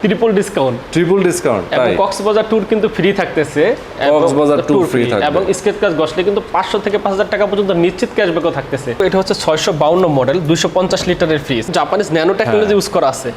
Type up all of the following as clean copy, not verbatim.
Triple discount এবং Cox's Bazar tour কিন্তু free থাকতেছে কক্সবাজার ট্যুর ফ্রি থাকবে এবং স্কেচ কাজ বসলে কিন্তু 500 থেকে 5000 টাকা পর্যন্ত নিশ্চিত ক্যাশব্যাকও থাকতেছে। এটা হচ্ছে 652 মডেল 250 লিটারের fridge, Japanese nano technology use করা আছে।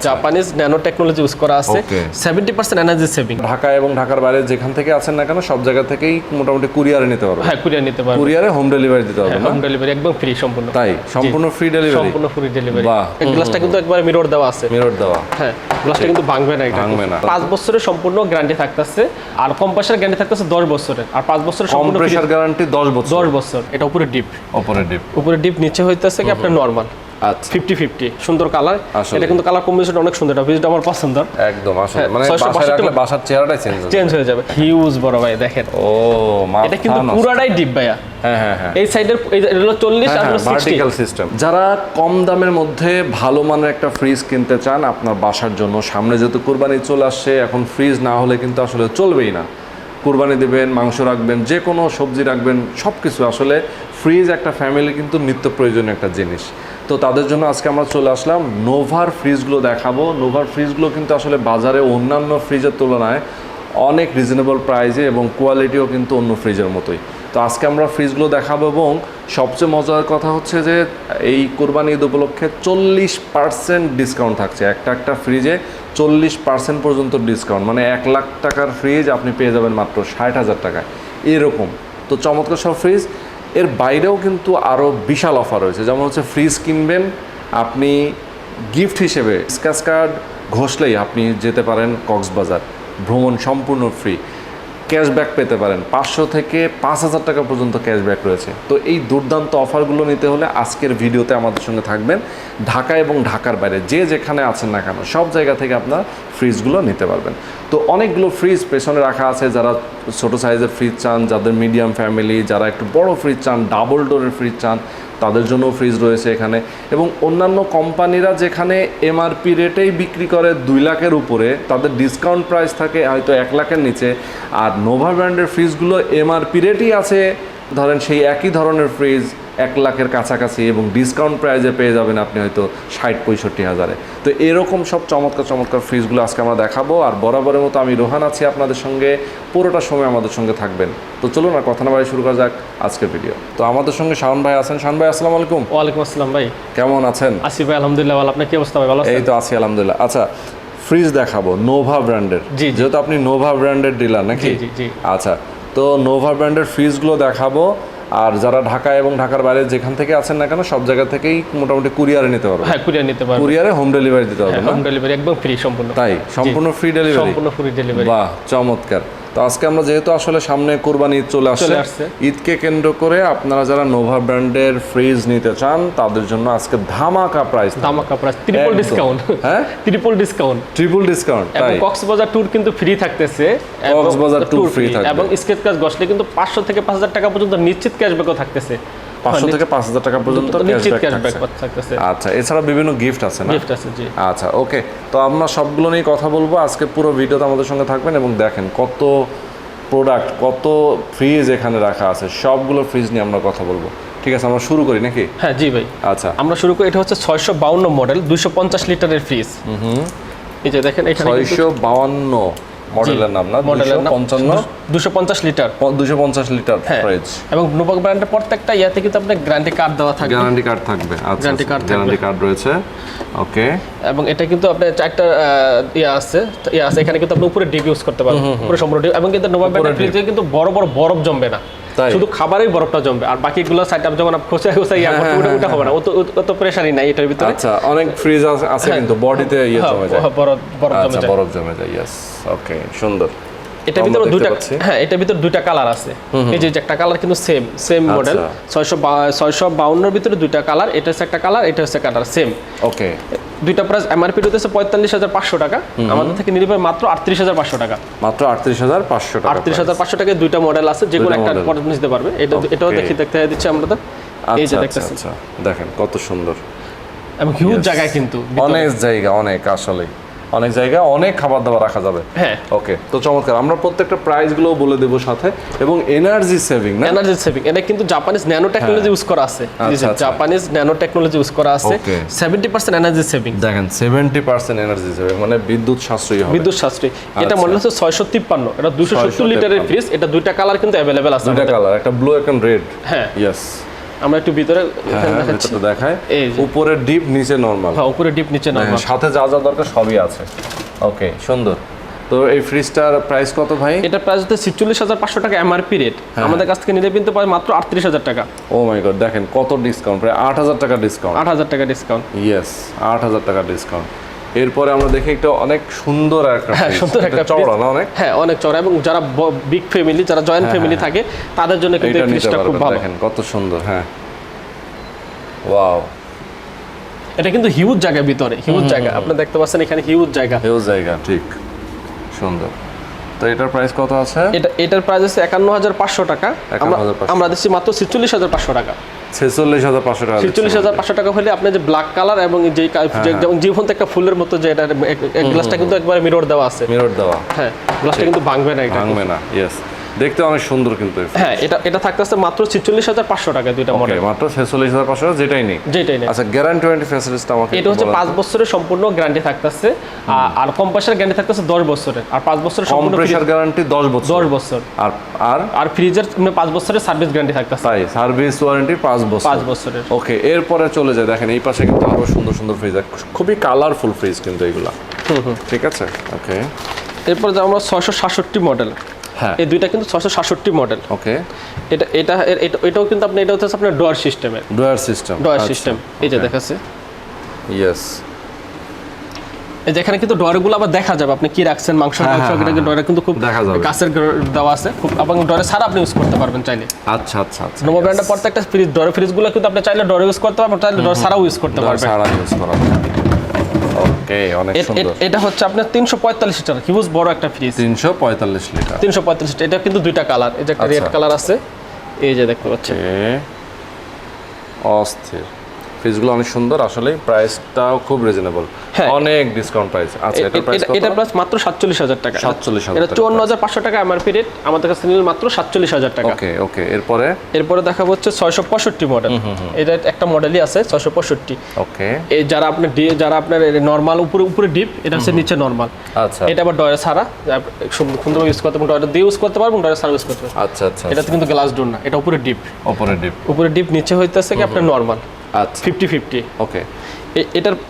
জাপানিজ ন্যানো টেকনোলজি ইউজ করা আছে, 70% এনার্জি সেভিং। ঢাকা এবং ঢাকার বাইরে যেখান থেকে আছেন না কেন সব জায়গা থেকেই মোটামুটি কুরিয়ারে নিতে পারবে। হ্যাঁ, কুরিয়ার নিতে পারবে, কুরিয়ারে হোম ডেলিভারি দিতে হবে। হোম ডেলিভারি একদম ফ্রি, সম্পূর্ণ তাই সম্পূর্ণ ফ্রি ডেলিভারি, সম্পূর্ণ ফ্রি ডেলিভারি। বাহ, এই গ্লাসটা কিন্তু একবারে মিরর দেওয়া আছে, মিরর দেওয়া। হ্যাঁ, গ্লাসটা কিন্তু ভাঙবে না, এটা 5 বছরের সম্পূর্ণ গ্যারান্টি থাকতেছে, আর কম্প্রেসার গ্যারান্টি থাকতেছে 10 বছরের, আর 5 বছরের সম্পূর্ণ কম্প্রেসার গ্যারান্টি 10 বছর। এটা উপরে ডিপ, উপরে ডিপ, নিচে হইতেছে কি আপনার নরমাল। আচ্ছা, 50-50 সুন্দর কালার। এটা কিন্তু কালার কম্বিনেশন অনেক সুন্দর, এটা ভিডিওটা আমার পছন্দ একদম। আসলে মানে বাসায় রাখলে বাসার চেহারাটাই চেঞ্জ হয়ে যাবে। হিউজ বড় ভাই, দেখেন। ও মা, এটা কিন্তু পুরাটাই ডিপ ভাইয়া। হ্যাঁ, এই সাইডের এটা হলো 40 আর হলো 60 ভার্টিক্যাল সিস্টেম। যারা কম দামের মধ্যে ভালো মানের একটা ফ্রিজ কিনতে চান আপনার বাসার জন্য, সামনে যেহেতু কুরবানি চলে আসছে, এখন ফ্রিজ না হলে কিন্তু আসলে চলবেই না। কুরবানি দিবেন, মাংস রাখবেন, যে কোনো সবজি রাখবেন, সব কিছু আসলে ফ্রিজ একটা ফ্যামিলি কিন্তু নিত্য প্রয়োজনীয় একটা জিনিস। তো তাদের জন্য আজকে আমরা চলে আসলাম, নোভার ফ্রিজগুলো দেখাবো। নোভার ফ্রিজগুলো কিন্তু আসলে বাজারে অন্যান্য ফ্রিজের তুলনায় অনেক রিজনেবল প্রাইসে এবং কোয়ালিটিও কিন্তু অন্য ফ্রিজের মতোই। তো আজকে আমরা ফ্রিজগুলো দেখাবো এবং সবচেয়ে মজার কথা হচ্ছে যে এই কোরবানি ঈদ উপলক্ষে 40% ডিসকাউন্ট থাকছে। একটা ফ্রিজে 40% পর্যন্ত ডিসকাউন্ট, মানে 1 লাখ টাকার ফ্রিজ আপনি পেয়ে যাবেন মাত্র 60,000 টাকায়, এরকম। তো চমৎকার সব ফ্রিজ। এর বাইরেও কিন্তু আরও বিশাল অফার রয়েছে, যেমন হচ্ছে ফ্রিজ কিনবেন আপনি গিফট হিসেবে স্ক্র্যাচ কার্ড ঘষলেই আপনি যেতে পারেন কক্সবাজার, ভ্রমণ সম্পূর্ণ ফ্রি। ক্যাশব্যাক পেতে পারেন, 500 থেকে 5000 টাকা পর্যন্ত ক্যাশব্যাক রয়েছে। তো এই দুর্দান্ত অফারগুলো নিতে হলে আজকের ভিডিওতে আমাদের সঙ্গে থাকবেন। ঢাকা এবং ঢাকার বাইরে যে যেখানে আছেন না কেন সব জায়গা থেকে আপনার ফ্রিজগুলো নিতে পারবেন। তো অনেকগুলো ফ্রিজ পেছনে রাখা আছে, যারা ছোটো সাইজের ফ্রিজ চান, যাদের মিডিয়াম ফ্যামিলি, যারা একটু বড় ফ্রিজ চান, ডাবল ডোরের ফ্রিজ চান, তাদের জন্য ফ্রিজ রয়েছে এখানে। এবং অন্যান্য কোম্পানিরা যেখানে এমআরপি রেটেই বিক্রি করে 2 লাখের উপরে, তাদের ডিসকাউন্ট প্রাইস থাকে হয়তো 1 লাখের নিচে। আর নোভা ব্র্যান্ডের ফ্রিজগুলো এমআরপি রেটই আছে ধরেন সেই একই ধরনের ফ্রিজ 1 লাখের কাছাকাছি, এবং ডিসকাউন্ট প্রাইজে পেয়ে যাবেন আপনি হয়তো 60-65 হাজারে। তো এরকম সব চমৎকার ফ্রিজগুলো আজকে আমরা দেখাবো। আর বরাবরের মতো আমি রোহান আছি আপনাদের সঙ্গে, পুরোটা সময় আমাদের সঙ্গে থাকবেন। তো চলুন আর কথা না বাড়িয়ে শুরু করা যাক আজকের ভিডিও। তো আমাদের সঙ্গে শাওন ভাই আছেন। শাওন ভাই, আসসালামু আলাইকুম। ওয়ালাইকুম আসসালাম ভাই, কেমন আছেন? আসি ভাই, আলহামদুলিল্লাহ ভালো। আপনার কি অবস্থা ভাই? ভালো আছেন? এই তো আছি আলহামদুলিল্লাহ। আচ্ছা, ফ্রিজ দেখাবো নোভা ব্র্যান্ডের, যেহেতু আপনি নোভা ব্র্যান্ডের ডিলার নাকি? জি। আচ্ছা, তো নোভা ব্র্যান্ডের ফ্রিজগুলো দেখাবো। আর যারা ঢাকা এবং ঢাকার বাইরে যেখান থেকে আছেন না কেন সব জায়গা থেকেই মোটামুটি কুরিয়ারে নিতে পারবে। হ্যাঁ, কুরিয়ার নিতে পারবে, কুরিয়ারে হোম ডেলিভারি দিতে হবে। হোম ডেলিভারি একদম ফ্রি, সম্পূর্ণ। তাই সম্পূর্ণ ফ্রি ডেলিভারি, সম্পূর্ণ ফ্রি ডেলিভারি। বাহ, চমৎকার। তো আজকে আমরা যেহেতু আসলে সামনে কুরবানি ঈদ চলে আসছে, ঈদকে কেন্দ্র করে আপনারা যারা নোভা ব্র্যান্ডের ফ্রিজ নিতে চান তাদের জন্য আজকে ধামাকা প্রাইস, ট্রিপল ডিসকাউন্ট। হ্যাঁ, ট্রিপল ডিসকাউন্ট। এবং কক্সবাজার ট্যুর কিন্তু ফ্রি থাকতেছে, কক্সবাজার ট্যুর ফ্রি থাকবে, এবং স্কেচ কাজ বসলে কিন্তু 500 থেকে 5000 টাকা পর্যন্ত নিশ্চিত ক্যাশব্যাকও থাকতেছে। 500 থেকে 5000 টাকা পর্যন্ত ক্যাশব্যাক থাকতেছে। আচ্ছা, এছাড়া বিভিন্ন গিফট আছে না? গিফট আছে, জি। আচ্ছা, ওকে। তো আমরা সবগুলো নিয়ে কথা বলবো আজকে, পুরো ভিডিওতে আমাদের সঙ্গে থাকবেন এবং দেখেন কত প্রোডাক্ট, কত ফ্রিজ এখানে রাখা আছে, সবগুলো ফ্রিজ নিয়ে আমরা কথা বলবো। ঠিক আছে, আমরা শুরু করি নাকি? হ্যাঁ, জি ভাই। আচ্ছা, আমরা শুরু করি। এটা হচ্ছে 652 মডেল 250 লিটারের ফ্রিজ। এই যে দেখেন এখানে 652 মডেলের নাম না, 250 লিটার 250 লিটার ফ্রিজ। এবং নোভা ব্র্যান্ডের প্রত্যেকটা ইয়াতে কিন্তু আপনাদের গ্যারান্টি কার্ড দেওয়া থাকবে, গ্যারান্টি কার্ড থাকবে। আচ্ছা, গ্যারান্টি কার্ড রয়েছে, ওকে। এবং এটা কিন্তু আপনার চারটা ইয়া আছে, এখানে কিন্তু আপনি উপরে ডিপ ইউজ করতে পারবেন, পুরো সম্পূর্ণ ডিপ। এবং কিন্তু নোভা ব্র্যান্ডের ফ্রিজে কিন্তু বড় বরফ জমবে না, শুধু খাবারের বরফটা জমবে, আর বাকিগুলো সাইড আপ যখন খোঁচা ইয়া করতে ওটা হবে না, অত প্রেসারই নাই এটার ভিতরে। আচ্ছা, অনেক ফ্রিজ আছে কিন্তু বডিতে ইয়ে জমে যায়, বরফ জমে যায়। ইয়েস, ওকে, সুন্দর। এটার ভিতরে দুইটা, হ্যাঁ, এটার ভিতরে দুইটা কালার আছে। এই যে একটা কালার কিন্তু সেম মডেল 652 এর ভিতরে দুইটা কালার, এটা হচ্ছে একটা কালার, এটা হচ্ছে কালার সেম। ওকে, দুইটা প্রাইস এমআরপি হচ্ছে 45,500 টাকা, আমাদের থেকে নিতে পারে মাত্র 38,500 টাকা। মাত্র 38,500 টাকা। 38,500 টাকায় দুইটা মডেল আছে, যে কোনো একটা মডেল নিতে পারবে। এটাও দেখতে দিচ্ছি আমরা। এই যে দেখতেছেন, দেখেন কত সুন্দর, এবং হিউজ জায়গায় কিন্তু অনেক জায়গা, অনেক আসলে অনেক জায়গায় অনেক খাবার দাবার রাখা যাবে। হ্যাঁ ওকে, তো চমৎকার। আমরা প্রত্যেকটা প্রাইস গুলো বলে দেবো সাথে, এবং এনার্জি সেভিং না, এনার্জি সেভিং, এটা কিন্তু জাপানিজ ন্যানো টেকনোলজি ইউজ করা আছে। জাপানিজ ন্যানো টেকনোলজি ইউজ করা আছে। 70% এনার্জি সেভিং, দেখেন 70% এনার্জি সেভিং, মানে বিদ্যুৎ সাশ্রয়ী হবে। বিদ্যুৎ সাশ্রয়ী। এটা মডেল হচ্ছে 653, এটা 270 লিটারের ফ্রিজ। এটা দুইটা কালার কিন্তু अवेलेबल আছে, দুইটা কালার, একটা ব্লু একটা রেড। হ্যাঁ ইয়েস, আমরা একটু ভিতরে দেখাচ্ছি, দেখায় উপরে ডিপ নিচে নরমাল। হ্যাঁ উপরে ডিপ নিচে নরমাল, সাথে যা যা দরকার সবই আছে। ওকে, সুন্দর। তো এই ফ্রিজটার প্রাইস কত ভাই? এটা প্রাইস হচ্ছে 46500 টাকা এমআরপি রেট। আমাদের কাছ থেকে নিলে কিন্তু পায় মাত্র 38000 টাকা। ও মাই গড, দেখেন কত ডিসকাউন্ট, প্রায় 8000 টাকা ডিসকাউন্ট। 8000 টাকা ডিসকাউন্ট, ইয়েস 8000 টাকা ডিসকাউন্ট। এরপরে আমরা দেখি একটা অনেক সুন্দর একটা হ্যাঁ সুন্দর একটা চওড়া না, অনেক হ্যাঁ অনেক চওড়া, এবং যারা বিগ ফ্যামিলি, যারা জয়েন্ট ফ্যামিলি থাকে তাদের জন্য কিন্তু এই ফ্রিজটা খুব ভালো। দেখেন কত সুন্দর। হ্যাঁ ওয়াও, এটা কিন্তু হিউজ জায়গা, ভিতরে হিউজ জায়গা, আপনি দেখতে পাচ্ছেন এখানে হিউজ জায়গা, হিউজ জায়গা, ঠিক সুন্দর। তো এটার প্রাইস কত আছে? এটার প্রাইস আছে 51500 টাকা। আমরা দিচ্ছি মাত্র 46500 টাকা। 46500 টাকা। 46500 টাকা হলে আপনি যে ব্ল্যাক কালার এবং যেমন জীবন্ত একটা ফুলের মতো, যে এটা গ্লাসটা কিন্তু একবারে মিরর দেওয়া আছে, মিরর দেওয়া। হ্যাঁ গ্লাসটা কিন্তু ভাঙবে না, এটা ভাঙবে না। ইয়েস, দেখতে অনেক সুন্দর কিন্তু। হ্যাঁ এটা থাকতেছে মাত্র 46500 টাকা দুইটা মডেল, মাত্র 46500, যেটাই নেই। আচ্ছা, গ্যারান্টি ওয়ারেন্টি ফ্যাসিলিটিটা আমাকে এটা হচ্ছে 5 বছরের সম্পূর্ণ গ্যারান্টি থাকতেছে, আর কম্প্রেসার গ্যারান্টি থাকতেছে 10 বছরের, আর 5 বছরের সম্পূর্ণ কম্প্রেসার গ্যারান্টি 10 বছর। 10 বছর। আর ফ্রিজের 5 বছরের সার্ভিস গ্যারান্টি থাকতেছে। তাই সার্ভিস ওয়ারেন্টি 5 বছর। 5 বছরের। ওকে, এরপরে চলে যায়, দেখেন এই পাশে কিন্তু আরো সুন্দর সুন্দর ফ্রিজ, খুবই কালারফুল ফ্রিজ কিন্তু এগুলা। ঠিক আছে, ওকে। এরপর যে আমরা 667 মডেল, হ্যাঁ এই দুইটা কিন্তু 667 মডেল। ওকে, এটাও কিন্তু আপনি, এটা হচ্ছে আপনার ডোয়ার সিস্টেমের, ডোয়ার সিস্টেম। এই যে দেখাচ্ছে। ইয়েস, এই যেখানে কিন্তু ডোয়ারগুলো আবার দেখা যাবে আপনি কি রাখছেন, মাংস ডোয়ার কিন্তু খুব কাছের দেওয়া আছে, খুব, এবং ডোয়ারে ছাড়া আপনি ইউজ করতে পারবেন চাইলে। আচ্ছা আচ্ছা আচ্ছা। নোভা ব্র্যান্ডের প্রত্যেকটা ফ্রিজ, ডোয়ার ফ্রিজগুলো কিন্তু আপনি চাইলে ডোয়ার ইউজ করতে পারবেন, চাইলে ডোয়ার ছাড়াও ইউজ করতে পারবেন। ছাড়া ইউজ করা যাবে। ওকে, অনেক সুন্দর। এটা হচ্ছে আপনার 345 লিটার হিউজ বড় একটা ফ্রিজ। 345 লিটার। 345 লিটার। এটা কিন্তু দুইটা কালার, এই যে একটা রেড কালার আছে, এই যে দেখতে পাচ্ছেন। অস্থির ফ্রিজগুলো অনেক সুন্দর, আসলে প্রাইসটাও খুব রিজনেবল, অনেক ডিসকাউন্ট প্রাইস। আচ্ছা, এটা প্রাইস কত? এটা প্রাইস মাত্র 47000 টাকা। 47000 এটা 54500 টাকা এমআরপি রেট, আমাদের কাছে নিলে মাত্র 47000 টাকা। ওকে ওকে, এরপরে দেখাবো হচ্ছে 665 মডেল। এটা একটা মডেলই আছে 665। ওকে, এই যারা আপনার নরমাল উপরে ডিপ, এটা হচ্ছে নিচে নরমাল। আচ্ছা, এটা আবার ডয়ার ছাড়া, সুন্দর ইউজ করতে পারবেন, ডয়ার দিয়ে ইউজ করতে পারবেন, ডয়ার ছাড়া ইউজ করতে পারবেন। আচ্ছা আচ্ছা, এটা কিন্তু গ্লাস ডোর না, এটা উপরে ডিপ, উপরে ডিপ, নিচে হইতেছে কি আপনার নরমাল। আচ্ছা, 50-50। ওকে,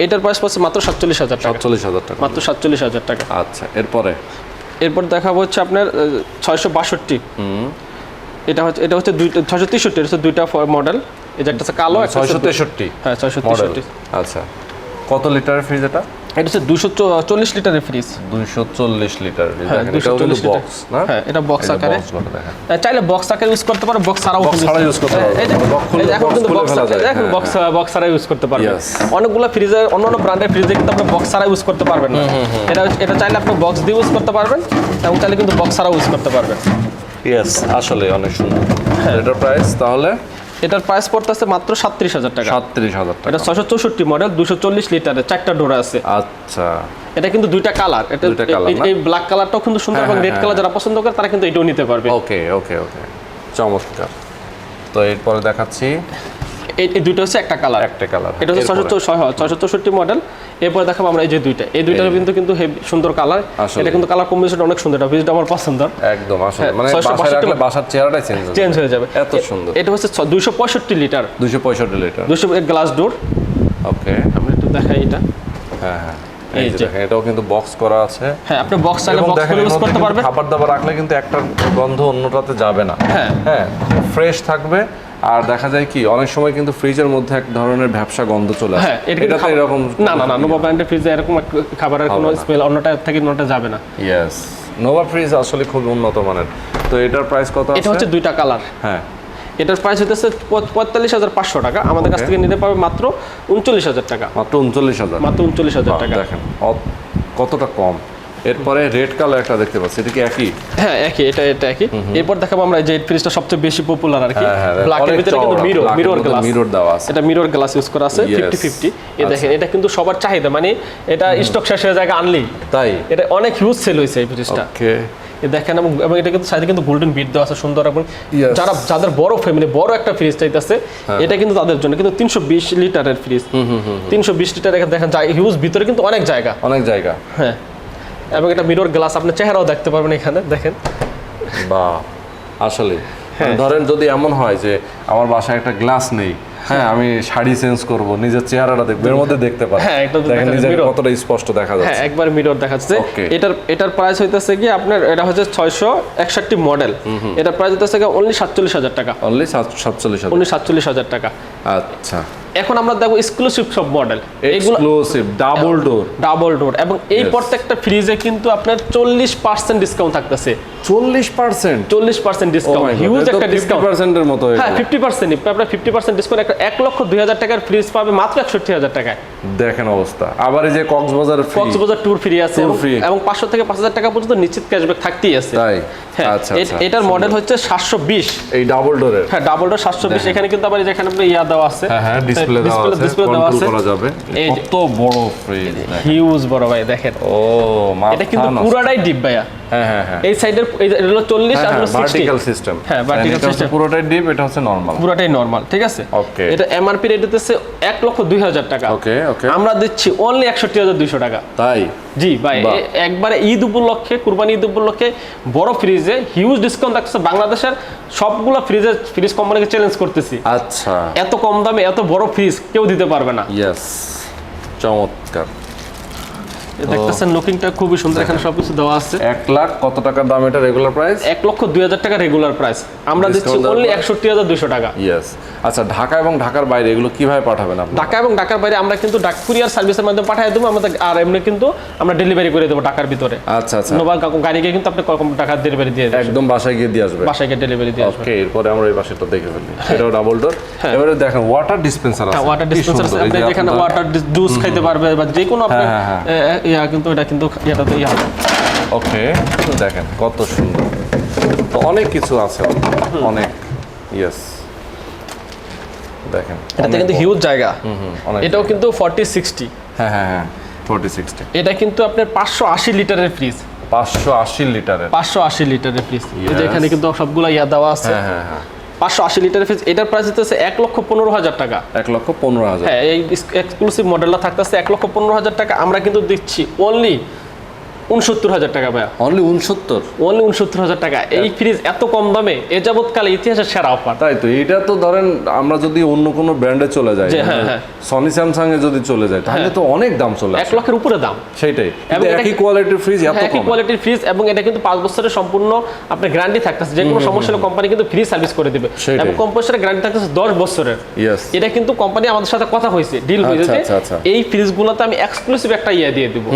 এটার প্রাইস পড়ছে মাত্র 47000 টাকা। 47000 টাকা, মাত্র 47000 টাকা। আচ্ছা, এরপর দেখাবো হচ্ছে আপনার 662। এটা হচ্ছে 663, এটা হচ্ছে দুইটা মডেল, এই যে একটা আছে কালো, একটা 663। হ্যাঁ 663। আচ্ছা, কত লিটারের ফ্রিজ এটা? এটা হচ্ছে 240 লিটারের ফ্রিজ। 240 লিটার। হ্যাঁ, এটাও কিন্তু বক্স না? হ্যাঁ, এটা বক্স আকারে। চাইলে বক্স আকারে ইউজ করতে পারো, বক্স ছাড়াও ইউজ করতে পারো। এখন কিন্তু বক্স ছাড়া ইউজ করতে পারবেন। অনেকগুলো ফ্রিজে, অন্যান্য ব্র্যান্ডের ফ্রিজে কিন্তু আপনি বক্স ছাড়া ইউজ করতে পারবেন না। এটা চাইলে আপনি বক্স দিয়ে ইউজ করতে পারবেন, এবং চাইলে কিন্তু বক্স ছাড়াও ইউজ করতে পারবেন। ইয়েস, আসলে অনেক সুন্দর। এটার প্রাইস তাহলে? এটার প্রাইস পড়তেছে মাত্র 37000 টাকা। 37000 টাকা। এটা 664 মডেল, 240 লিটারের, 4টা ডোর আছে। আচ্ছা, এটা কিন্তু দুইটা কালার, এই ব্ল্যাক কালারটাও কিন্তু সুন্দর, এবং রেড কালার যারা পছন্দ করে তারা কিন্তু এটাও নিতে পারবে। ওকে ওকে ওকে, চমৎকার। তো এরপরে দেখাচ্ছি, এই দুইটা হচ্ছে একটা কালার। এটা হচ্ছে 664 মডেল। এরপর দেখাবো আমরা এই যে দুইটার কিন্তু সুন্দর কালার। এটা কিন্তু কালার কম্বিনেশন অনেক সুন্দর, এটা ভিডিওটা আমার পছন্দ একদম। আসলে মানে বাসার চেহারাটাই চেঞ্জ হয়ে যাবে, এত সুন্দর। এটা হচ্ছে 265 লিটার। 265 glass door. ওকে, আমরা একটু দেখাই এটা। হ্যাঁ হ্যাঁ, এই যে দেখেন, এটাও কিন্তু বক্স করা আছে। হ্যাঁ, আপনি বক্স চাইলে বক্স করে ইউজ করতে পারবেন। খাবার দাবার রাখলে কিন্তু একটা গন্ধ অন্যটাতে যাবে না। হ্যাঁ হ্যাঁ, ফ্রেশ থাকবে। আর দেখা যায় কি, অনেক সময় কিন্তু ফ্রিজের মধ্যে এক ধরনের ভ্যাপসা গন্ধ চলে আসে। হ্যাঁ, এটা এরকম না, নোভা ব্র্যান্ডের ফ্রিজে এরকম খাবারের কোনো স্মেল অন্যটা থেকে অন্যটা যাবে না। ইয়েস, নোভা ফ্রিজ আসলে খুব উন্নত মানের। তো এটার প্রাইস কত আছে? এটা হচ্ছে দুইটা কালার। হ্যাঁ, এটার প্রাইস হচ্ছে 45500 টাকা। আমাদের কাছ থেকে নিতে পারবে মাত্র 39000 টাকা। মাত্র 39000 টাকা। দেখেন কতটা কম। এরপরে রেড কালার একটা দেখতে পাচ্ছি, এটা কি একই? হ্যাঁ একই, এটা একই। এরপর দেখাবো আমরা যে ফ্রিজটা সবচেয়ে বেশি পপুলার আর কি, ব্ল্যাকের ভিতরে কিন্তু মিরর গ্লাস, মিরর দেওয়া আছে, এটা মিরর গ্লাস ইউজ করা আছে 50-50। এই দেখেন এটা কিন্তু সবার চাহিদা, মানে এটা স্টক শেষ হয়ে যায় আনলি, তাই এটা অনেক হিউজ সেল হয়েছে এই ফ্রিজটা। ওকে দেখেন, এবং এটা কিন্তু সাইডে কিন্তু গোল্ডেন বিট দেওয়া আছে সুন্দর, এবং যাদের বড় ফ্যামিলি বড় একটা ফ্রিজ চাইতেছে এটা কিন্তু তাদের জন্য। কিন্তু 320 লিটারের ফ্রিজ, 320 লিটার দেখেন হিউজ, ভিতরে কিন্তু অনেক জায়গা, হ্যাঁ। এবং এটা মিরর গ্লাস, আপনি চেহারাও দেখতে পারবেন এখানে, দেখেন। বাহ, আসলে ধরেন যদি এমন হয় যে আমার বাসায় একটা গ্লাস নেই, হ্যাঁ, আমি শাড়ি চেঞ্জ করব, নিজের চেহারাটা দেখব, এর মধ্যে দেখতে পারবো, হ্যাঁ, দেখেন নিজের কতটা স্পষ্ট দেখা যাচ্ছে, হ্যাঁ একবার মিরর দেখাচ্ছে। এটার প্রাইস হইতাছে কি আপনার, এটা হচ্ছে 661 মডেল, এটার প্রাইস হইতাছে কি অনলি 47,000 টাকা, অনলি 47,000, অনলি 47,000 টাকা। আচ্ছা, এখন আমরা দেখব এক্সক্লুসিভ সব মডেল, এক্সক্লুসিভ ডাবল ডোর, এবং এই প্রত্যেকটা ফ্রিজে কিন্তু আপনার 40% ডিসকাউন্ট থাকতেছে। 40% ডিসকাউন্ট, হিউজ একটা ডিসকাউন্ট, 50% এর মতো, হ্যাঁ 50%, আপনারা 50% ডিসকাউন্ট, 1,02,000 টাকার ফ্রিজ পাবে মাত্র 61,000 টাকায়। দেখেন অবস্থা। আবার এই যে কক্সবাজার ট্যুর ফ্রি আছে, এবং 500 থেকে 5,000 টাকা পর্যন্ত নিশ্চিত ক্যাশব্যাক থাকতেই আছে, তাই। আচ্ছা, এটার মডেল হচ্ছে 720, এই ডাবল ডোরের, হ্যাঁ ডাবল ডোর 720। এখানে কিন্তু আবার যেখানে আপনি ইয়া দেওয়া আছে, হ্যাঁ ডিসপ্লে দেওয়া আছে, করা যাবে। কত বড় ফ্রিজ, হিউজ বড় ভাই, দেখেন। ও এটা কিন্তু পুরাটাই ডিপ ভাইয়া, হ্যাঁ এই সাইডের এটা হলো 40 আর হলো 60 ভার্টিক্যাল সিস্টেম, হ্যাঁ ভার্টিক্যাল সিস্টেম, পুরোটাই ডিপ, এটা হচ্ছে নরমাল, পুরোটাই নরমাল, ঠিক আছে। ওকে, এটা এমআরপি রেট হচ্ছে 1,02,000 টাকা, ওকে, আমরা দিচ্ছি অনলি 61,200 টাকা, তাই। জি ভাই, একবারে ঈদ উপলক্ষে, কুরবানি ঈদ উপলক্ষে বড় ফ্রিজে হিউজ ডিসকাউন্ট থাকছে। বাংলাদেশের সবগুলো ফ্রিজ কোম্পানিকে চ্যালেঞ্জ করতেছি, আচ্ছা, এত কম দামে এত বড় ফ্রিজ কেউ দিতে পারবে না। ইয়েস, চমৎকার। দেখতেছেন লুকিংটা খুবই সুন্দর, এখানে সবকিছু দেওয়া আছে। 1 লাখ কত টাকার দাম এটা রেগুলার প্রাইস? 1,02,000 টাকা রেগুলার প্রাইস, আমরা দিচ্ছি অনলি 61,200 টাকা। ইয়েস। আচ্ছা, ঢাকা এবং ঢাকার বাইরে এগুলো কিভাবে পাঠাবেন আপনি? ঢাকা এবং ঢাকার বাইরে আমরা কিন্তু কুরিয়ার সার্ভিসের মাধ্যমে পাঠিয়ে দেবো আমাদের, আর এমনি কিন্তু আমরা ডেলিভারি করে দেবো ঢাকার ভিতরে। আচ্ছা আচ্ছা, নোভা গাড়িকে কিন্তু আপনি কম টাকা ডেলিভারি দিয়ে দেবেন, একদম বাসায় গিয়ে দিয়ে আসবে, বাসায় গিয়ে ডেলিভারি দিয়ে আসবে। ওকে, এরপরে আমরা এই পাশেটা দেখে ফেলি, এটাও ডাবল ডোর। এবারে দেখেন ওয়াটার ডিসপেন্সার আছে, ওয়াটার ডিসপেন্সার আছে, আপনি এখানে ওয়াটার জুস খাইতে পারবে বা যে কোনো আপনি ইয়া, কিন্তু এটা কিন্তু ইয়াটাতে ইয়া হবে। ওকে, দেখেন কত সুন্দর, তো অনেক কিছু আছে, অনেক। ইয়েস, দেখেন এটাতে কিন্তু হিউজ জায়গা, এটাও কিন্তু 40-60, হ্যাঁ হ্যাঁ হ্যাঁ 40-60। এটা কিন্তু আপনার 580 লিটারের ফ্রিজ, 580 লিটারের ফ্রিজ। এই যে এখানে কিন্তু সবগুলো ইয়া দেওয়া আছে, হ্যাঁ হ্যাঁ 580 লিটারের ফ্রিজ। এটার প্রাইস হচ্ছে 1,15,000 টাকা, 1,15,000। হ্যাঁ, এই এক্সক্লুসিভ মডেলটা থাকতেছে 1,15,000 টাকা, আমরা কিন্তু দিচ্ছি অনলি 69,000 টাকা ভাইয়া, অনলি 69,000 টাকা। এই ফ্রিজ এত কম দামে এ যাবৎকালে ইতিহাসের সেরা অফার। তাই তো, এটা তো ধরেন আমরা যদি অন্য কোনো ব্র্যান্ডে চলে যাই, সনি স্যামসাং এ যদি চলে যায় তাহলে তো অনেক দাম চলে আসে, 1 লাখের উপরে দাম, সেটাই। একই কোয়ালিটির ফ্রিজ, এত কম, একই কোয়ালিটির ফ্রিজ, এবং এটা কিন্তু 5 বছরের সম্পূর্ণ আপনার গ্যারান্টি থাকতেছে, যে কোনো সমস্যা হলে কোম্পানি কিন্তু ফ্রি সার্ভিস করে দিবে, এবং কম্প্রেসরের গ্যারান্টি থাকতেছে 10 বছরের। এটা কিন্তু কোম্পানি আমাদের সাথে কথা হয়েছে, ডিল হয়েছে, এই ফ্রিজগুলোতে আমি এক্সক্লুসিভ একটা ইয়ে দিয়ে দেব,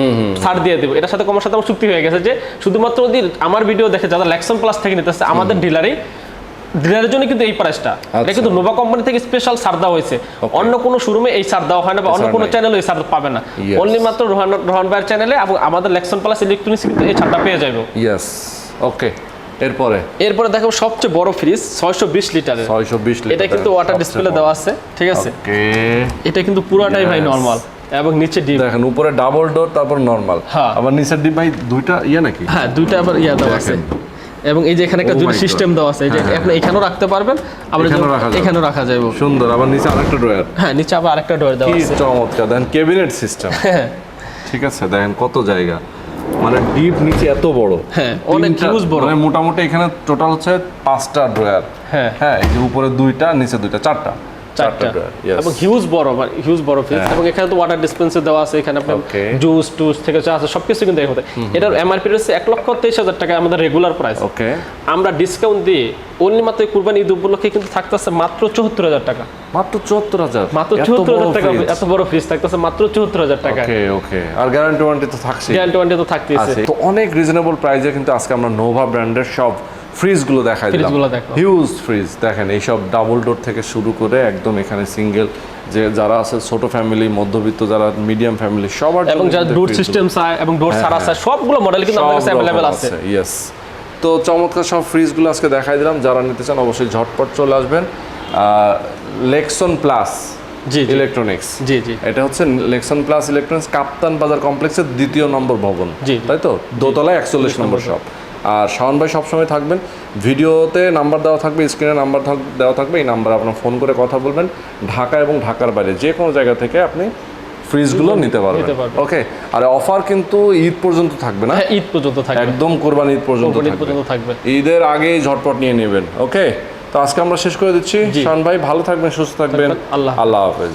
ছাড় দিয়ে দেব। এটার সাথে কোম্পানির সাথে আমার চুক্তি হয়ে গেছে যে শুধুমাত্র যদি আমার ভিডিও দেখে যারা ল্যাক্সন প্লাস থেকে নিতেছে আমাদের ডিলারের জন্য কিন্তু এই প্রাইসটা, এটা কিন্তু নোভা কোম্পানি থেকে স্পেশাল ছাড় দেওয়া হয়েছে, অন্য কোনো শোরুমে এই ছাড় দেওয়া হয় না, বা অন্য কোনো চ্যানেলে এই ছাড় পাবে না, অনলি মাত্র রোহান ভাইয়ের চ্যানেলে এবং আমাদের ল্যাক্সন প্লাস ইলেকট্রনিক্স কিন্তু এই ছাড়টা পেয়ে যাবে। ইয়েস, ওকে। এরপরে দেখো সবচেয়ে বড় ফ্রিজ 620 লিটারের, এটা কিন্তু ওয়াটার ডিসপ্লে দেওয়া আছে, ঠিক আছে। এটা কিন্তু পুরোটাই ভাই নরমাল, এবং নিচে ডিপ, দেখেন উপরে ডাবল ডোর, তারপর নরমাল, আবার নিচের ডিপ ভাই দুইটা ইয়া নাকি, হ্যাঁ দুইটা আবার ইয়া দেওয়া আছে, এবং এই যে এখানে একটা দুটো সিস্টেম দেওয়া আছে, এই যে আপনি এখানেও রাখতে পারবেন, আবার এখানেও রাখা যাবে, সুন্দর। আবার নিচে আরেকটা ড্রয়ার, হ্যাঁ নিচে আবার আরেকটা ড্রয়ার দেওয়া আছে, কি চমৎকার। দেখেন ক্যাবিনেট সিস্টেম, হ্যাঁ ঠিক আছে, দেখেন কত জায়গা, মানে ডিপ নিচে এত বড়, হ্যাঁ অনেক হিউজ বড়, মানে মোটামুটি এখানে টোটাল হচ্ছে 5টা ড্রয়ার, হ্যাঁ হ্যাঁ, এই যে উপরে 2টা, নিচে 2টা, 4টা, এবং হিউজ বড় ফ্রিজ, এবং এখানে তো ওয়াটার ডিসপেন্সার দেওয়া আছে, এখানে আপনার জুস টুস থেকে চা আছে সবকিছু কিন্তু এখানে। এটার এমআরপি হচ্ছে 1,23,000 টাকা আমাদের রেগুলার প্রাইস, ওকে, আমরা ডিসকাউন্ট দিয়ে অনলি মাত্র কুরবানি ঈদ উপলক্ষে কিন্তু থাকতেছে মাত্র 74,000 টাকা, মাত্র 74,000, মাত্র 74,000 টাকা, এত বড় ফ্রিজ থাকতেছে মাত্র 74,000 টাকা, ওকে ওকে। আর গ্যারান্টি ওয়ারেন্টি তো থাকছে, থাকতেছে, তো অনেক রিজনেবল প্রাইসে কিন্তু আজকে আমরা নোভা ব্র্যান্ডের সব ফ্রিজগুলো দেখাই দিলাম, হিউজ ফ্রিজ। দেখেন এইসব ডাবল ডোর থেকে শুরু করে একদম এখানে সিঙ্গেল যে যারা আছে ছোট ফ্যামিলি, মধ্যবিত্ত, যারা মিডিয়াম ফ্যামিলি, সবার এবং যারা ডোর সিস্টেম চায় এবং ডোর সারা চায় সবগুলো মডেল কিন্তু আমাদের কাছে अवेलेबल আছে। ইয়েস। তো চমৎকার সব ফ্রিজগুলো আজকে দেখাই দিলাম, যারা নিতে চান অবশ্যই ঝটপট চলে আসবেন। লেক্সন প্লাস ইলেকট্রনিক্স, জি জি, এটা হচ্ছে লেক্সন প্লাস ইলেকট্রনিক্স, কাপ্তান বাজার কমপ্লেক্সের 2য় নম্বর ভবন, তাই তো, দোতলায় 41 নম্বর শপ। আর শাওন ভাই সবসময় থাকবেন, ভিডিওতে নাম্বার দেওয়া থাকবে, স্ক্রিনে নাম্বার দেওয়া থাকবে, এই নাম্বারে আপনার ফোন করে কথা বলবেন। ঢাকা এবং ঢাকার বাইরে যে কোনো জায়গা থেকে আপনি ফ্রিজগুলো নিতে পারবেন। ওকে, আর অফার কিন্তু ঈদ পর্যন্ত থাকবে না? ঈদ পর্যন্ত থাকবে, একদম কোরবানি ঈদ পর্যন্ত থাকবে। ঈদের আগেই ঝটপট নিয়ে নেবেন। ওকে, তো আজকে আমরা শেষ করে দিচ্ছি। শাওন ভাই ভালো থাকবেন, সুস্থ থাকবেন, আল্লাহ হাফেজ।